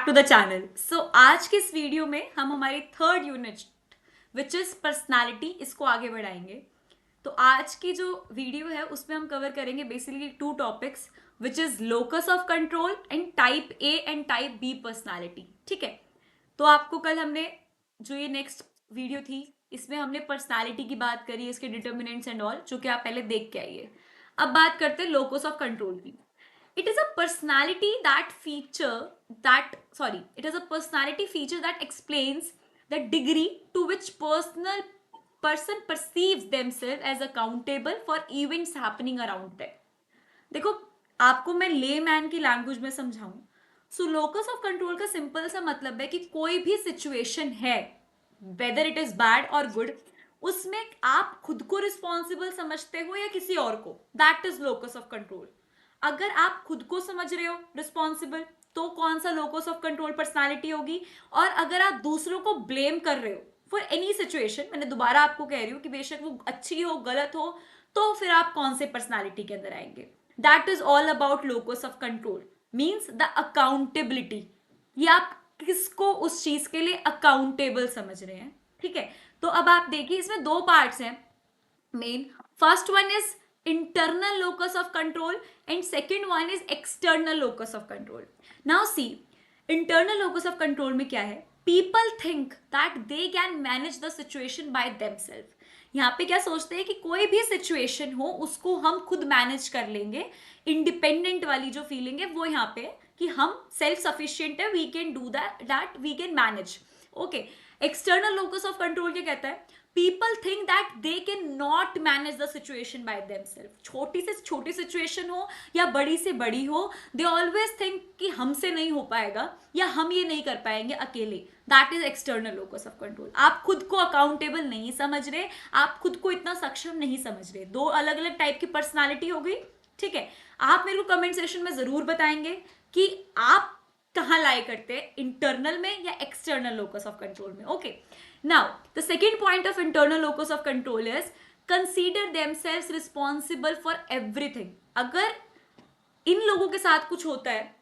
Back to the channel. So आज के इस वीडियो में हम हमारी third unit which is personality इसको आगे बढ़ाएंगे। तो आज की जो वीडियो है उसमें हम कवर करेंगे basically two topics which is locus of control and type A and type B personality. ठीक है, तो आपको कल हमने जो ये नेक्स्ट वीडियो थी इसमें हमने पर्सनालिटी की बात करी, इसके डिटर्मिनेंट्स एंड ऑल, जो कि आप पहले देख के आइए। अब बात करते हैं लोकस ऑफ कंट्रोल की। It is a personality that feature that sorry it is a personality feature that explains the degree to which person perceives themselves as accountable for events happening around them। देखो, आपको मैं ले man की language में समझाऊं। सो locus of control का simple सा मतलब है कि कोई भी सिचुएशन है, वेदर इट इज बैड और गुड, उसमें आप खुद को रिस्पॉन्सिबल समझते हो या किसी और को, that is locus of control. अगर आप खुद को समझ रहे हो रिस्पॉन्सिबल तो कौन सा लोकस ऑफ कंट्रोल पर्सनालिटी होगी, और अगर आप दूसरों को ब्लेम कर रहे हो फॉर एनी सिचुएशन, मैंने दोबारा आपको कह रही हूँ कि बेशक वो अच्छी हो गलत हो, तो फिर आप कौन से पर्सनालिटी के अंदर आएंगे। That is all about locus of control, means the accountability. ये आप किसको उस चीज के लिए अकाउंटेबल समझ रहे हैं। ठीक है, तो अब आप देखिए इसमें दो पार्ट्स हैं main. First one is internal locus of control and second one is external locus of control. Now see, internal locus of control में क्या है, people think that they can manage the situation by themselves। यहाँ पे क्या सोचते हैं कि कोई भी सिचुएशन हो उसको हम खुद मैनेज कर लेंगे। इंडिपेंडेंट वाली जो फीलिंग है वो यहाँ पे कि हम सेल्फ सफिशिएंट है, we can do that we can manage. Okay, external locus of control क्या कहता है, people think that they can not manage the situation by themselves. छोटी से छोटी सिचुएशन हो या बड़ी से बड़ी हो, दे ऑलवेज थिंक कि हमसे नहीं हो पाएगा या हम ये नहीं कर पाएंगे अकेले। That is external locus of control. आप खुद को अकाउंटेबल नहीं समझ रहे, आप खुद को इतना सक्षम नहीं समझ रहे। दो अलग अलग टाइप की पर्सनालिटी हो गई। ठीक है, आप मेरे को कमेंट सेक्शन में जरूर बताएंगे कि आप कहाँ लाए करते हैं, इंटरनल में या एक्सटर्नल लोकस ऑफ कंट्रोल में। Okay, now the second point of internal locus of control is consider themselves responsible for everything. अगर इन लोगों के साथ कुछ होता है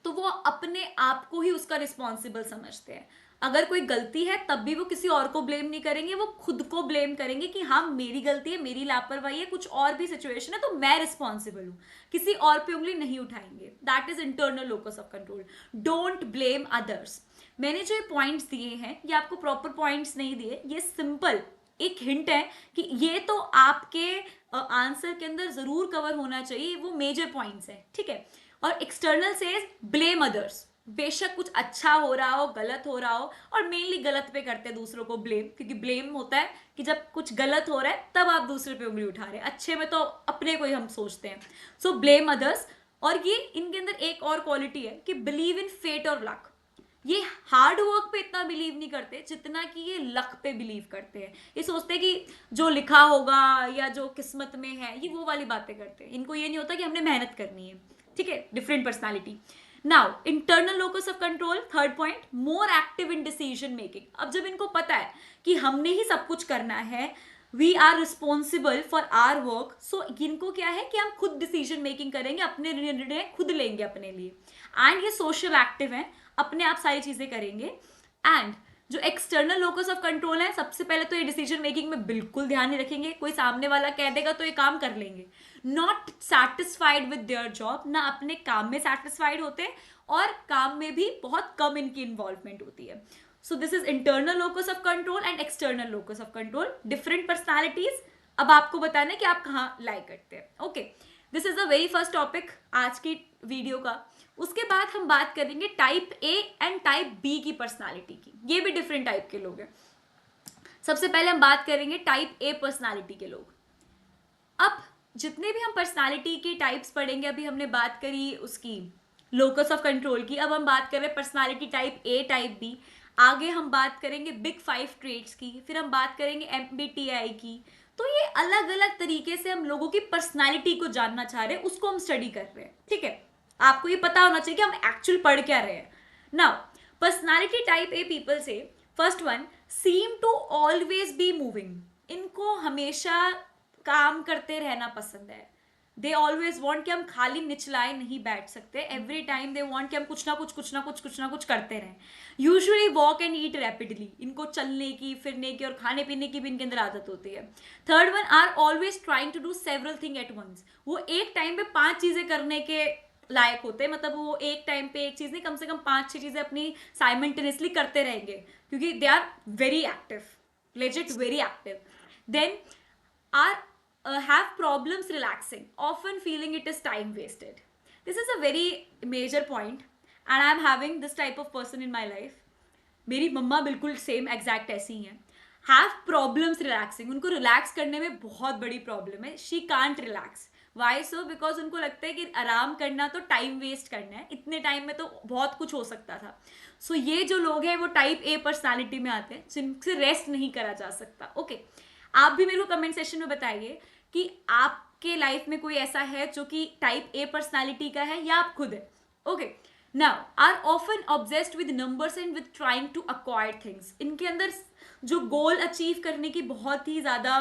तो वो अपने आप को ही उसका रिस्पॉन्सिबल समझते हैं। अगर कोई गलती है तब भी वो किसी और को ब्लेम नहीं करेंगे, वो खुद को ब्लेम करेंगे कि हाँ मेरी गलती है, मेरी लापरवाही है, कुछ और भी सिचुएशन है तो मैं रिस्पॉन्सिबल हूँ, किसी और पे उंगली नहीं उठाएंगे। That is internal locus of control. Don't blame others. मैंने जो ये पॉइंट्स दिए हैं ये आपको प्रॉपर पॉइंट्स नहीं दिए, ये सिंपल एक हिंट है कि ये तो आपके आंसर के अंदर जरूर कवर होना चाहिए, वो मेजर पॉइंट्स है। ठीक है, और एक्सटर्नल सेज ब्लेम अदर्स। बेशक कुछ अच्छा हो रहा हो, गलत हो रहा हो, और मेनली गलत पे करते हैं दूसरों को ब्लेम, क्योंकि ब्लेम होता है कि जब कुछ गलत हो रहा है तब आप दूसरे पे उंगली उठा रहे हैं, अच्छे में तो अपने को ही हम सोचते हैं। सो ब्लेम अदर्स। और ये इनके अंदर एक और क्वालिटी है कि बिलीव इन फेट और लक। ये हार्ड वर्क पे इतना बिलीव नहीं करते जितना कि ये लक पे बिलीव करते हैं। ये सोचते हैं कि जो लिखा होगा या जो किस्मत में है, ये वो वाली बातें करते हैं। इनको ये नहीं होता कि हमने मेहनत करनी है। ठीक है, different personality. Now internal locus of control, third point, more active in decision making. अब जब इनको पता है कि हमने ही सब कुछ करना है, we are responsible for our work, so इनको क्या है कि हम खुद डिसीजन मेकिंग करेंगे, अपने निर्णय खुद लेंगे अपने लिए। एंड ये सोशल एक्टिव है, अपने आप सारी चीजें करेंगे। एंड जो एक्सटर्नल लोकस ऑफ कंट्रोल है, सबसे पहले तो ये डिसीजन मेकिंग में बिल्कुल ध्यान नहीं रखेंगे, कोई सामने वाला कह देगा तो ये काम कर लेंगे। Not satisfied with their job, ना अपने काम में सेटिस्फाइड होते और काम में भी बहुत कम इनकी इन्वॉल्वमेंट होती है। So this is internal locus of control and external locus of control, different personalities. अब आपको बताना है कि आप कहाँ लाई करते हैं। Okay, this is the very first topic आज की वीडियो का। उसके बाद हम बात करेंगे type A and type B की पर्सनालिटी की। ये भी डिफरेंट टाइप के लोग हैं। सबसे पहले हम बात करेंगे टाइप ए पर्सनालिटी के लोग। अब जितने भी हम पर्सनालिटी के टाइप्स पढ़ेंगे, अभी हमने बात करी उसकी लोकस ऑफ कंट्रोल की, अब हम बात कर रहे हैं personality type A type B. आगे हम बात करेंगे बिग 5 ट्रेट्स की, फिर हम बात करेंगे MBTI की। तो ये अलग अलग तरीके से हम लोगों की पर्सनालिटी को जानना चाह रहे हैं, उसको हम स्टडी कर रहे हैं। ठीक है, आपको ये पता होना चाहिए कि हम एक्चुअल पढ़ क्या रहे हैं। Now personality type A people से first one, seem to always be moving. इनको हमेशा काम करते रहना पसंद है। दे ऑलवेज वॉन्ट कि हम खाली निचलाए नहीं बैठ सकते, एवरी टाइम दे वॉन्ट कि हम कुछ ना कुछ करते रहें. Usually walk and eat rapidly, इनको चलने की, फिरने की और खाने पीने की भी इनके अंदर आदत होती है. Third one, are always trying to do several thing at once. वो एक टाइम पे 5 चीजें करने के लायक होते हैं, मतलब वो एक टाइम पे एक चीज नहीं, कम से कम 5-6 चीजें अपनी साइमल्टेनियसली करते रहेंगे, क्योंकि they are very active, legit very active. Then are have problems relaxing, often feeling it is time wasted. This is a very major point, and I am having this type of person in my life. मेरी मम्मा बिल्कुल same exact ऐसी ही हैं. Have problems relaxing, उनको relax करने में बहुत बड़ी प्रॉब्लम है. She can't relax. Why so? Because उनको लगता है कि आराम करना तो टाइम वेस्ट करना है, इतने टाइम में तो बहुत कुछ हो सकता था. सो ये जो लोग हैं वो टाइप ए पर्सनालिटी में आते हैं, जिनसे रेस्ट नहीं करा जा सकता. ओके, आप भी मेरे को कमेंट सेक्शन में बताइए कि आपके लाइफ में कोई ऐसा है जो कि टाइप ए पर्सनालिटी का है, या आप खुद है. Okay, now are often obsessed with numbers and with trying to acquire things. इनके अंदर जो गोल अचीव करने की बहुत ही ज्यादा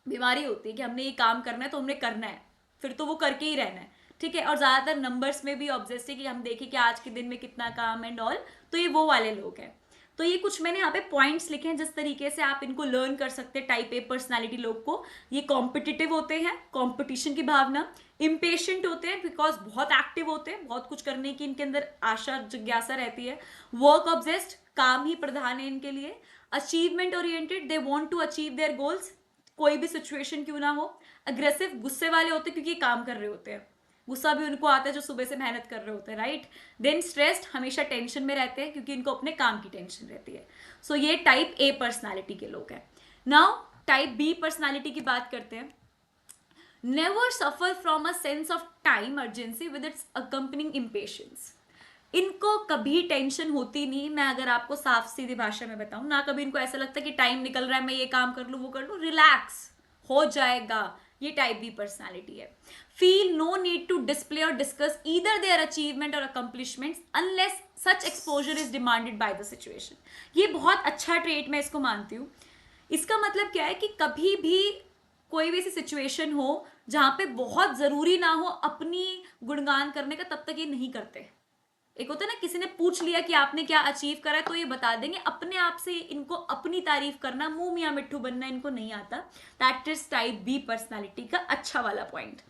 बीमारी होती है कि हमने ये काम करना है तो हमने करना है, फिर तो वो करके ही रहना है, ठीक है. और ज्यादातर नंबर्स में भी ऑब्सेस्ड है कि हम देखें कि आज के दिन में कितना काम एंड ऑल. तो ये वो वाले लोग हैं. तो ये कुछ मैंने यहाँ पे पॉइंट्स लिखे हैं जिस तरीके से आप इनको लर्न कर सकते हैं. टाइप ए पर्सनालिटी लोग को, ये कॉम्पिटिटिव होते हैं, कॉम्पिटिशन की भावना. इम्पेशेंट होते हैं बिकॉज बहुत एक्टिव होते हैं, बहुत कुछ करने की इनके अंदर आशा जिज्ञासा रहती है. वर्क ऑब्सेस्ड, काम ही प्रधान है इनके लिए. Achievement oriented, they want to achieve their goals, कोई भी सिचुएशन क्यों ना हो. अग्रेसिव, गुस्से वाले होते हैं क्योंकि ये काम कर रहे होते हैं, गुस्सा भी उनको आता है जो सुबह से मेहनत कर रहे होते हैं, राइट. देन स्ट्रेस्ड, हमेशा टेंशन में रहते हैं क्योंकि इनको अपने काम की टेंशन रहती है. सो ये टाइप ए पर्सनालिटी के लोग हैं. नाउ टाइप बी पर्सनालिटी की बात करते हैं. Never suffer from a sense of time urgency with its accompanying impatience. इनको कभी टेंशन होती नहीं, मैं अगर आपको साफ सीधी भाषा में बताऊं ना, कभी इनको ऐसा लगता है कि टाइम निकल रहा है, मैं ये काम कर लूं वो कर लूं. रिलैक्स हो जाएगा. ये टाइप बी पर्सनालिटी है. Feel no need to display और डिस्कस ईदर देयर अचीवमेंट और accomplishments unless such exposure is demanded by the situation. ये बहुत अच्छा ट्रेट मैं इसको मानती हूँ. इसका मतलब क्या है कि कभी भी कोई भी ऐसी सिचुएशन हो जहां पे बहुत जरूरी ना हो अपनी गुणगान करने का, तब तक ये नहीं करते. एक होता है ना, किसी ने पूछ लिया कि आपने क्या अचीव करा है तो ये बता देंगे. अपने आप से इनको अपनी तारीफ करना, मुंह मियां मिट्ठू बनना इनको नहीं आता. That is type B personality का अच्छा वाला पॉइंट.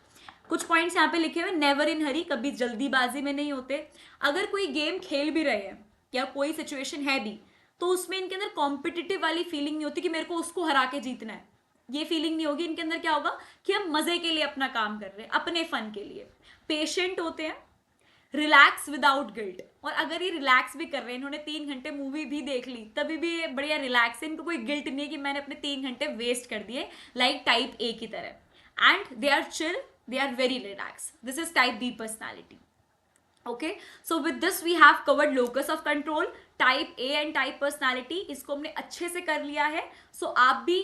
कुछ पॉइंट्स यहाँ पे लिखे हुए. नेवर इन हरी, कभी जल्दीबाजी में नहीं होते. अगर कोई गेम खेल भी रहे हैं या कोई सिचुएशन है भी, तो उसमें इनके अंदर कॉम्पिटिटिव वाली फीलिंग नहीं होती कि मेरे को उसको हरा के जीतना है. ये फीलिंग नहीं होगी. इनके अंदर क्या होगा कि हम मजे के लिए अपना काम कर रहे हैं, अपने फन के लिए. पेशेंट होते हैं. रिलैक्स विदाउट गिल्ट, और अगर ये रिलैक्स भी कर रहे हैं, इन्होंने 3 घंटे मूवी भी देख ली, तभी भी ये बढ़िया रिलैक्स है, इनको कोई गिल्ट नहीं है कि मैंने अपने 3 घंटे वेस्ट कर दिए, लाइक टाइप ए की तरह. And they are chill, they are very relax. This is type B personality. Okay, so with this we have covered locus of control, type A and type personality. इसको हमने अच्छे से कर लिया है. सो आप भी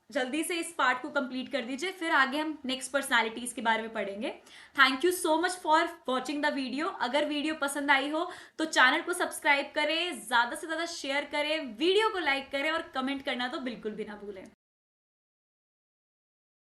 जल्दी से इस पार्ट को कंप्लीट कर दीजिए, फिर आगे हम नेक्स्ट पर्सनालिटीज के बारे में पढ़ेंगे. Thank you so much for watching the video. अगर वीडियो पसंद आई हो तो चैनल को सब्सक्राइब करें, ज्यादा से ज्यादा शेयर करें, वीडियो को लाइक करें और कमेंट करना तो बिल्कुल भी ना भूलें.